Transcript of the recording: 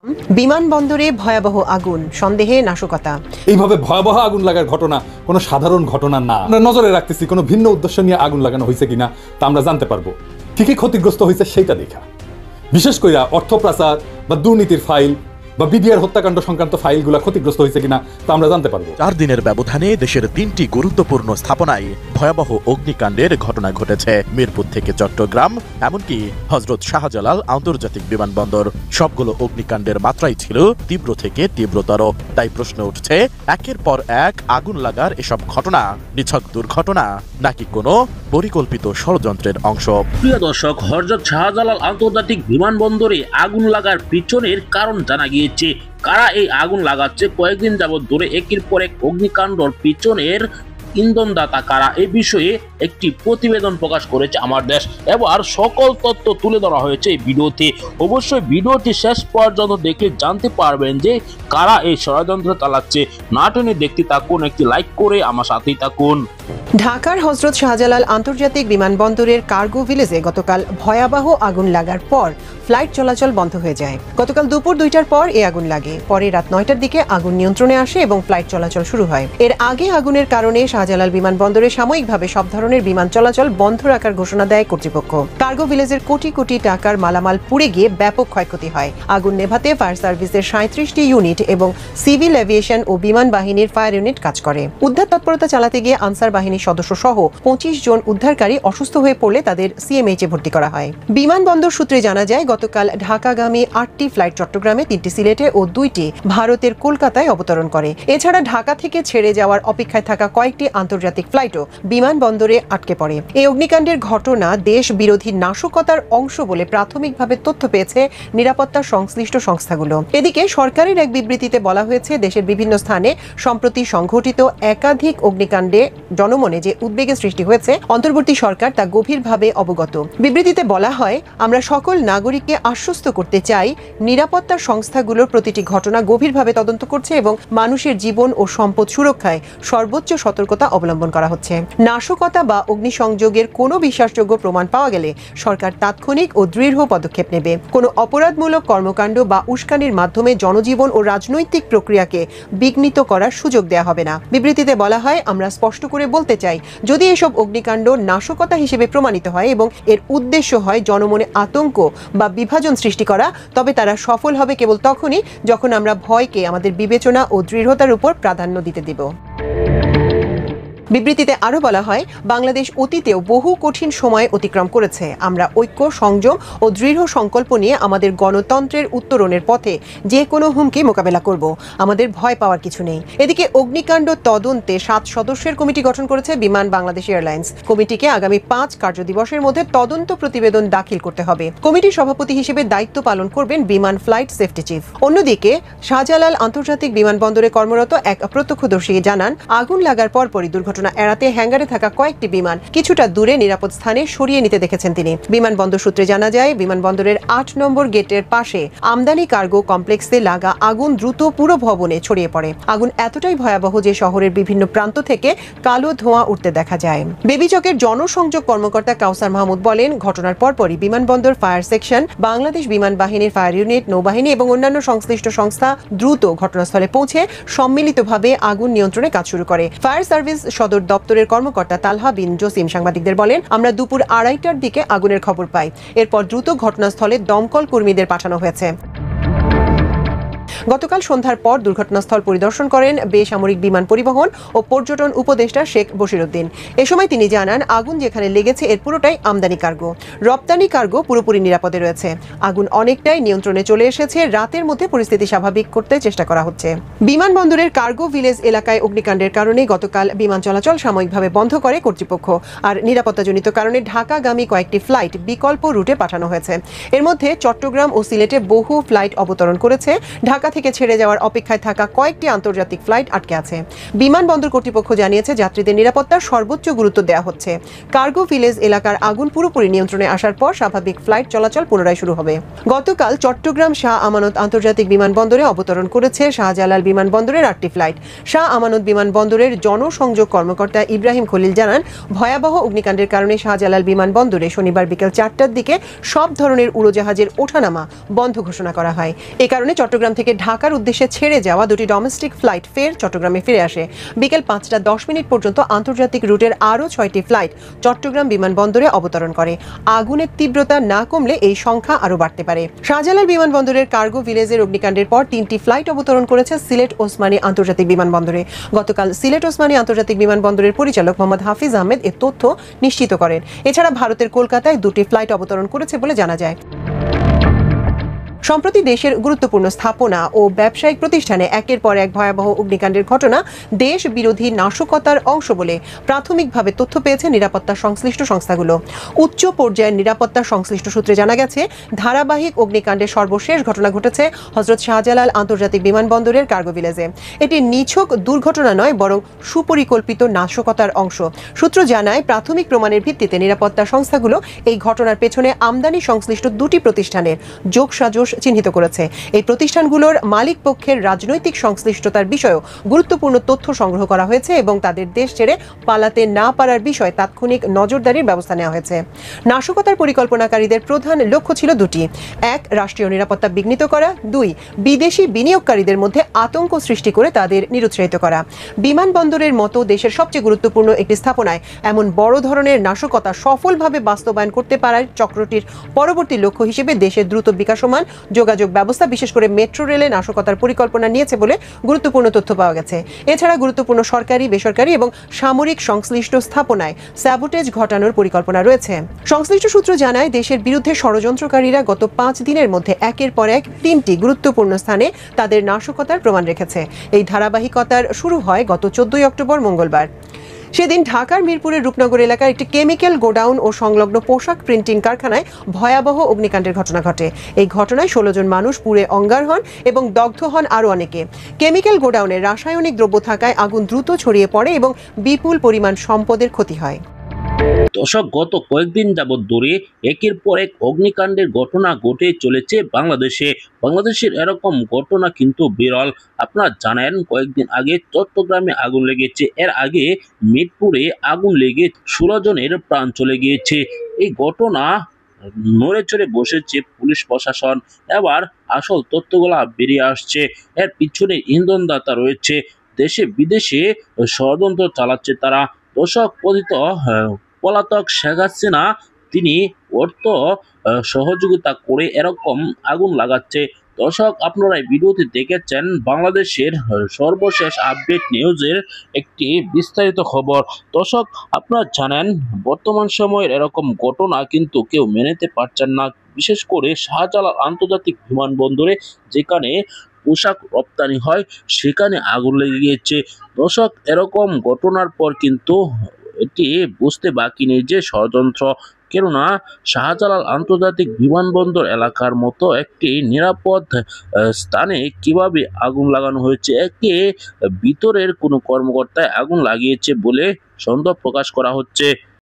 বিমানবন্দরে ভয়াবহ আগুন, সন্দেহে নাশকতা। এইভাবে ভয়াবহ আগুন লাগার ঘটনা কোনো সাধারণ ঘটনা না। আমরা নজরে রাখতেছি কোনো ভিন্ন উদ্দেশ্য নিয়ে আগুন লাগানো হয়েছে কিনা তা আমরা জানতে পারবো। ঠিকই ক্ষতিগ্রস্ত হয়েছে সেইটা দেখা, বিশেষ করে অর্থ পাচার বা দুর্নীতির ফাইল বা বিডিআর হত্যাকাণ্ড সংক্রান্ত ফাইলগুলো ক্ষতিগ্রস্ত হয়েছে কিনা তা আমরা জানতে পারবো। 4 দিনের ব্যবধানে দেশের 3টি গুরুত্বপূর্ণ স্থাপনায় ভয়াবহ অগ্নিকাণ্ডের ঘটনা ঘটেছে। মিরপুর থেকে চট্টগ্রাম, এমনকি হযরত শাহজালাল আন্তর্জাতিক বিমানবন্দর। সবগুলো অগ্নিকাণ্ডের মাত্রাই ছিল তীব্র থেকে তীব্রতর। তাই প্রশ্ন উঠছে, একের পর এক আগুন লাগার এসব ঘটনা নিছক দুর্ঘটনা নাকি কোনো পরিকল্পিত ষড়যন্ত্রের অংশ? প্রিয় দর্শক, হযরত শাহজালাল আন্তর্জাতিক বিমানবন্দরে আগুন লাগার পিছনের কারণ জানা গিয়েছে। কারা এই আগুন লাগাচ্ছে, কয়েকদিন যাবত ধরে একের পর এক অগ্নিকাণ্ডর পিছনের ইন্ধনদাতা কারা, এই বিষয়ে একটি প্রতিবেদন প্রকাশ করেছে আমার দেশ। এবার সকল তথ্য তুলে ধরা হয়েছে এই ভিডিওতে। অবশ্যই ভিডিওটি শেষ পর্যন্ত দেখে জানতে পারবেন যে কারা এই ষড়যন্ত্র চালাচ্ছে। না টেনে দেখতে থাকুন, একটি লাইক করে আমার সাথেই থাকুন। ঢাকার হযরত শাহজালাল আন্তর্জাতিক বিমানবন্দরের কার্গো ভিলেজে গতকাল ভয়াবহ আগুন লাগার পর ফ্লাইট চলাচল বন্ধ হয়ে যায়। গতকাল দুপুর 2টার পর এই আগুন লাগে। পরে রাত 9টার দিকে আগুন নিয়ন্ত্রণে আসে এবং ফ্লাইট চলাচল শুরু হয়। এর আগে আগুনের কারণে শাহজালাল বিমানবন্দরে সাময়িকভাবে সব ধরনের বিমান চলাচল বন্ধ রাখার ঘোষণা দেয় কর্তৃপক্ষ। কার্গো ভিলেজের কোটি কোটি টাকার মালামাল পুড়ে গিয়ে ব্যাপক ক্ষয়ক্ষতি হয়। আগুন নেভাতে ফায়ার সার্ভিসের 37টি ইউনিট এবং সিভিল এভিয়েশন ও বিমান বাহিনীর ফায়ার ইউনিট কাজ করে। উদ্ধার তৎপরতা চালাতে গিয়ে আনসার বাহিনীর সদস্য সহ 25 জন উদ্ধারকারী অসুস্থ হয়ে পড়লে তাদের সিএমএইচে ভর্তি করা হয়। বিমানবন্দর সূত্রে জানা যায়, গতকাল ঢাকাগামী 8টি ফ্লাইট চট্টগ্রামে, 3টি সিলেটে ও 2টি ভারতের কলকাতায় অবতরণ করে। এছাড়া ঢাকা থেকে ছেড়ে যাওয়ার অপেক্ষায় থাকা কয়েকটি আন্তর্জাতিক ফ্লাইটও বিমানবন্দরে আটকে পড়ে। এই অগ্নিকাণ্ডের ঘটনা দেশ বিরোধী নাশকতার অংশ বলে প্রাথমিকভাবে তথ্য পেয়েছে নিরাপত্তা সংশ্লিষ্ট সংস্থাগুলো। এদিকে সরকারের এক বিবৃতিতে বলা হয়েছে, দেশের বিভিন্ন স্থানে সম্প্রতি সংঘটিত একাধিক অগ্নিকাণ্ডে জনমনে যে উদ্বেগের সৃষ্টি হয়েছে, অন্তর্বর্তী সরকার তা গভীরভাবে অবগত। বিবৃতিতে বলা হয়, আমরা সকল নাগরিককে আশ্বস্ত করতে চাই, নিরাপত্তা সংস্থাগুলোর প্রতিটি ঘটনা গভীরভাবে তদন্ত করছে এবং মানুষের জীবন ও সম্পদ সুরক্ষায় সর্বোচ্চ সতর্কতা অবলম্বন করা হচ্ছে। নাশকতা বা অগ্নিসংযোগের কোনো বিশ্বাসযোগ্য প্রমাণ পাওয়া গেলে সরকার তাৎক্ষণিক ও দৃঢ় পদক্ষেপ নেবে। কোনো অপরাধমূলক কর্মকাণ্ড বা উস্কানির মাধ্যমে জনজীবন ও রাজনৈতিক প্রক্রিয়াকে বিঘ্নিত করার সুযোগ দেওয়া হবে না। বিবৃতিতে বলা হয়, আমরা স্পষ্ট করে বলতে চাই, যদি এসব অগ্নিকাণ্ড নাশকতা হিসেবে প্রমাণিত হয় এবং এর উদ্দেশ্য হয় জনমনে আতঙ্ক বা বিভাজন সৃষ্টি করা, তবে তারা সফল হবে কেবল তখনই যখন আমরা ভয়কে আমাদের বিবেচনা ও দৃঢ়তার উপর প্রাধান্য দিতে দেব। বিবৃতিতে আরও বলা হয়, বাংলাদেশ অতীতেও বহু কঠিন সময় অতিক্রম করেছে। আমরা ঐক্য, সংযম ও দৃঢ় সংকল্প নিয়ে আমাদের গণতন্ত্রের উত্তরণের পথে যে কোনো হুমকি মোকাবেলা করব। আমাদের ভয় পাওয়ার কিছু নেই। এদিকে অগ্নিকাণ্ড তদন্তে 7 সদস্যের কমিটি গঠন করেছে বিমান বাংলাদেশ এয়ারলাইন্স। কমিটিকে আগামী 5 কার্যদিবসের মধ্যে তদন্ত প্রতিবেদন দাখিল করতে হবে। কমিটির সভাপতি হিসেবে দায়িত্ব পালন করবেন বিমান ফ্লাইট সেফটি চিফ। অন্যদিকে শাহজালাল আন্তর্জাতিক বিমানবন্দরে কর্মরত এক প্রত্যক্ষদর্শী জানান, আগুন লাগার পরপরই দুর্ঘটনা এড়াতে হ্যাঙ্গারে থাকা কয়েকটি বিমান কিছুটা দূরে নিরাপদ স্থানে সরিয়ে নিতে দেখেছেন তিনি। বিমানবন্দর সূত্রে জানা যায়, বিমানবন্দরের 8 নম্বর গেটের পাশে আমদানি কার্গো কমপ্লেক্সে লাগা আগুন দ্রুত পুরো ভবনে ছড়িয়ে পড়ে। আগুন এতটাই ভয়াবহ যে শহরের বিভিন্ন প্রান্ত থেকে কালো ধোঁয়া উঠতে দেখা যায়। বেবিচকের জনসংযোগ কর্মকর্তা কাউসার মাহমুদ বলেন, ঘটনার পরপরই বিমানবন্দর ফায়ার সেকশন, বাংলাদেশ বিমান বাহিনীর ফায়ার ইউনিট, নৌবাহিনী এবং অন্যান্য সংশ্লিষ্ট সংস্থা দ্রুত ঘটনাস্থলে পৌঁছে সম্মিলিতভাবে আগুন নিয়ন্ত্রণে কাজ শুরু করে। ফায়ার সার্ভিস সদর দপ্তরের কর্মকর্তা তালহা বিন জসিম সাংবাদিকদের বলেন, আমরা দুপুর 2:30টার দিকে আগুনের খবর পাই। এরপর দ্রুত ঘটনাস্থলে দমকল কর্মীদের পাঠানো হয়েছে। গতকাল সন্ধ্যার পর দুর্ঘটনাস্থল পরিদর্শন করেন বেসামরিক বিমান পরিবহন ও পর্যটন উপদেষ্টা শেখ বশিরউদ্দিন। এ সময় তিনি জানান, আগুন যেখানে লেগেছে এর পুরোটাই আমদানি কার্গো। রপ্তানি কার্গো পুরোপুরি নিরাপদে রয়েছে। আগুন অনেকটাই নিয়ন্ত্রণে চলে এসেছে। রাতের মধ্যে পরিস্থিতি স্বাভাবিক করতে চেষ্টা করা হচ্ছে। বিমানবন্দরের কার্গো ভিলেজ এলাকায় অগ্নিকাণ্ডের কারণে গতকাল বিমান চলাচল সাময়িকভাবে বন্ধ করে কর্তৃপক্ষ। আর নিরাপত্তাজনিত কারণে ঢাকাগামী কয়েকটি ফ্লাইট বিকল্প রুটে পাঠানো হয়েছে। এর মধ্যে চট্টগ্রাম ও সিলেটে বহু ফ্লাইট অবতরণ করেছে। ঢাকা থেকে ছেড়ে যাওয়ার অপেক্ষায় থাকা কয়েকটি আন্তর্জাতিক ফ্লাইট আটকে আছে। বিমানবন্দর কর্তৃপক্ষ জানিয়েছে যাত্রীদের নিরাপত্তার সর্বোচ্চ গুরুত্ব দেওয়া হচ্ছে। কার্গো ভিলেজ এলাকার আগুন পুরোপুরি নিয়ন্ত্রণে আসার পর স্বাভাবিক ফ্লাইট চলাচল পুনরায় শুরু হবে। গতকাল চট্টগ্রাম শাহ আমানত আন্তর্জাতিক বিমানবন্দরে অবতরণ করেছে শাহজালাল বিমানবন্দরের 8টি ফ্লাইট। শাহ আমানত বিমানবন্দরের জনসংযোগ কর্মকর্তা ইব্রাহিম খলিল জানান, ভয়াবহ অগ্নিকাণ্ডের কারণে শাহজালাল বিমানবন্দরে শনিবার বিকেল 4টার দিকে সব ধরনের উড়োজাহাজের ওঠানামা বন্ধ ঘোষণা করা হয়। এ কারণে চট্টগ্রাম থেকে ঢাকার উদ্দেশ্যে ছেড়ে যাওয়া দুটি ডোমেস্টিক ফ্লাইট ফের চট্টগ্রামে ফিরে আসে। বিকেল 5টা 10 পর্যন্ত আন্তর্জাতিক রুটের আরও 6টি ফ্লাইট চট্টগ্রাম বিমানবন্দরে অবতরণ করে। আগুনের তীব্রতা না কমলে এই সংখ্যা আরও বাড়তে পারে। শাহজালাল বিমানবন্দরের কার্গো ভিলেজের অগ্নিকাণ্ডের পর 3টি ফ্লাইট অবতরণ করেছে সিলেট ওসমানী আন্তর্জাতিক বিমানবন্দরে। গতকাল সিলেট ওসমানী আন্তর্জাতিক বিমানবন্দরের পরিচালক মোহাম্মদ হাফিজ আহমেদ এ তথ্য নিশ্চিত করেন। এছাড়া ভারতের কলকাতায় 2টি ফ্লাইট অবতরণ করেছে বলে জানা যায়। সম্প্রতি দেশের গুরুত্বপূর্ণ স্থাপনা ও ব্যবসায়িক প্রতিষ্ঠানে একের পর এক ভয়াবহ অগ্নিকাণ্ডের ঘটনা দেশ বিরোধী নাশকতার অংশ বলে প্রাথমিকভাবে তথ্য পেয়েছে নিরাপত্তা সংশ্লিষ্ট সংস্থাগুলো। উচ্চ পর্যায়ের নিরাপত্তা সংশ্লিষ্ট সূত্রে জানা গেছে, ধারাবাহিক অগ্নিকাণ্ডের সর্বশেষ ঘটনা ঘটেছে হযরত শাহজালাল আন্তর্জাতিক বিমানবন্দরের কার্গো ভিলেজে। এটি নিছক দুর্ঘটনা নয়, বরং সুপরিকল্পিত নাশকতার অংশ। সূত্র জানায়, প্রাথমিক প্রমাণের ভিত্তিতে নিরাপত্তা সংস্থাগুলো এই ঘটনার পেছনে আমদানি সংশ্লিষ্ট 2টি প্রতিষ্ঠানের যোগসাজশ চিহ্নিত করেছে। এই প্রতিষ্ঠানগুলোর মালিক পক্ষের রাজনৈতিক সংশ্লিষ্টতার বিষয়েও গুরুত্বপূর্ণ তথ্য সংগ্রহ করা হয়েছে এবং তাদের দেশ ছেড়ে পালাতে না পারার বিষয়ে তাৎক্ষণিক নজরদারির ব্যবস্থা নেওয়া হয়েছে। নাশকতার পরিকল্পনাকারীদের প্রধান লক্ষ্য ছিল 2টি: 1. রাষ্ট্রীয় নিরাপত্তা বিঘ্নিত করা, 2. বিদেশি বিনিয়োগকারীদের মধ্যে আতঙ্ক সৃষ্টি করে তাদের নিরুৎসাহিত করা। বিমানবন্দরের মতো দেশের সবচেয়ে গুরুত্বপূর্ণ একটি স্থাপনায় এমন বড় ধরনের নাশকতা সফলভাবে বাস্তবায়ন করতে পারার চক্রটির পরবর্তী লক্ষ্য হিসেবে দেশের দ্রুত বিকাশমান যোগাযোগ ব্যবস্থা, বিশেষ করে মেট্রো রেলে নাশকতার পরিকল্পনা নিয়েছে বলে গুরুত্বপূর্ণ তথ্য পাওয়া গেছে। এছাড়া গুরুত্বপূর্ণ সরকারি, বেসরকারি এবং সামরিক সংশ্লিষ্ট স্থাপনায় স্যাবোটেজ ঘটানোর পরিকল্পনা রয়েছে। সংশ্লিষ্ট সূত্র জানায়, দেশের বিরুদ্ধে ষড়যন্ত্রকারীরা গত 5 দিনের মধ্যে একের পর এক 3টি গুরুত্বপূর্ণ স্থানে তাদের নাশকতার প্রমাণ রেখেছে। এই ধারাবাহিকতার শুরু হয় গত 14 অক্টোবর মঙ্গলবার। সেদিন ঢাকার মিরপুরের রূপনগর এলাকার একটি কেমিক্যাল গোডাউন ও সংলগ্ন পোশাক প্রিন্টিং কারখানায় ভয়াবহ অগ্নিকাণ্ডের ঘটনা ঘটে। এই ঘটনায় 16 জন মানুষ পুড়ে অঙ্গার হন এবং দগ্ধ হন আরও অনেকে। কেমিক্যাল গোডাউনে রাসায়নিক দ্রব্য থাকায় আগুন দ্রুত ছড়িয়ে পড়ে এবং বিপুল পরিমাণ সম্পদের ক্ষতি হয়। দর্শক, গত কয়েকদিন যাবৎ ধরে একের পর এক অগ্নিকাণ্ডের ঘটনা ঘটে চলেছে বাংলাদেশের এরকম ঘটনা কিন্তু বিরল। আপনারা জানেন, কয়েকদিন আগে চট্টগ্রামে আগুন লেগেছে, এর আগে মিরপুরে আগুন লেগে 16 জনের প্রাণ চলে গিয়েছে। এই ঘটনা নড়ে চড়ে বসেছে পুলিশ প্রশাসন। এবার আসল তথ্যগুলা বেরিয়ে আসছে। এর পিছনে ইন্ধনদাতা রয়েছে, দেশে বিদেশে ষড়যন্ত্র চালাচ্ছে তারা। দর্শক, পলাতক শেখ হাসিনা তিনি অর্থ সহযোগিতা করে এরকম আগুন লাগাচ্ছে। দর্শক, আপনারা এই ভিডিওতে দেখেছেন বাংলাদেশের সর্বশেষ আপডেট নিউজের একটি বিস্তারিত খবর। দর্শক, আপনারা জানেন, বর্তমান সময়ের এরকম ঘটনা কিন্তু কেউ মেনে নিতে পারছেন না। বিশেষ করে শাহজালাল আন্তর্জাতিক বিমানবন্দরে যেখানে পোশাক রপ্তানি হয় সেখানে আগুন লেগে গিয়েছে। দর্শক, এরকম ঘটনার পর কিন্তু এটি বুঝতে বাকি নেই যে ষড়যন্ত্র। কেননা শাহজালাল আন্তর্জাতিক বিমানবন্দর এলাকার মতো একটি নিরাপদ স্থানে কিভাবে আগুন লাগানো হয়েছে, একে ভিতরের কোনো কর্মকর্তায় আগুন লাগিয়েছে বলে সন্দেহ প্রকাশ করা হচ্ছে।